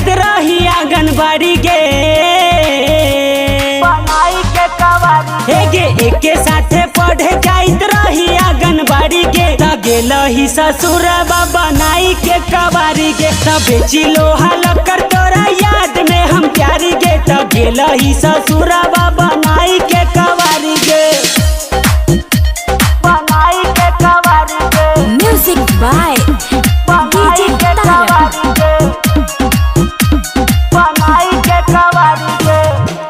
जाइत रही आंगनबाड़ी गे बनाई के कवारी हे गे एके साथे पढ़े जाइत रही आंगनबाड़ी गे त गेलही ससुरबा बनाई के कवारी गे त बेची लोहा लक्कर तोरा याद में हम प्यारी गे त गेलही ससुरबा बनाई के कवारी गे बनाई के कवारी गे म्यूजिक बाय बनाई के कवारी गे बनाई के कवारी गे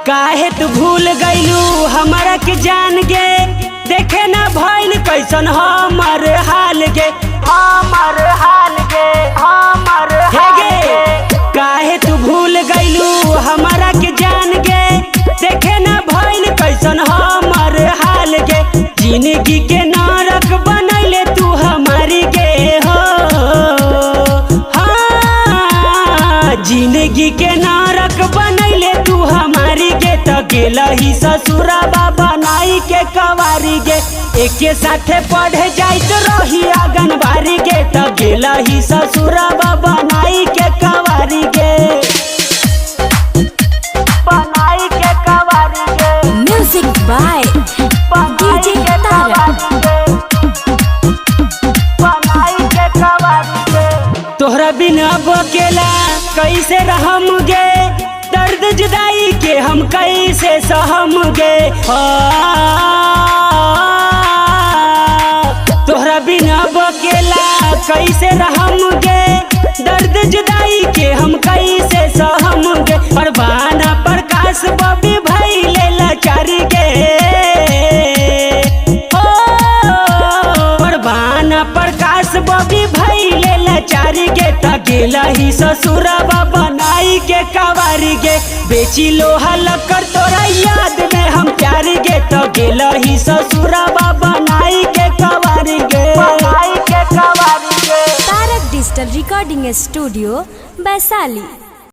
काहे तू भूल गईलू हमारा के जान गे देखे ना भइल कैसन हमर हाल गे हमर हाल गे हमर हे हाल गे गे काहे तू भूल गईलू हमारा के जान गे देखे ना भइल कैसन हमर हाल गे जिंदगी के नरक बनैले तू हमारी गे हो हाँ जिंदगी के नरक बनैले तू हमारी गे त गेलही ससुरबा बनाई के कवारी गे एके साथे पढ़े जाइत रही आंगनबाड़ी गे त गेलही ससुरबा बनाई के कवारी गे बनाई के कवारी गे म्यूजिक बाय बनाई के कवारी गे बनाई के कवारी गे तोहरा बिना अब अकेला कैसे रहम गे दर्द जुदाई के हम कैसे सहम गे तोहरा बिना अब अकेला कैसे रहम गे दर्द जुदाई के हम कैसे सहम गे परवाना प्रकाश बबी भइले लाचारी गे परवाना प्रकाश बबी भइले लाचारी गे त गेलही ससुरबा बनाई के कवारी गे बेची लोहा लक्कर तोरा याद में हम प्यारी गे त गेलही ससुरबा बनाई के कवारी गे बनाई के कवारी गे तारक डिजिटल रिकॉर्डिंग स्टूडियो वैशाली।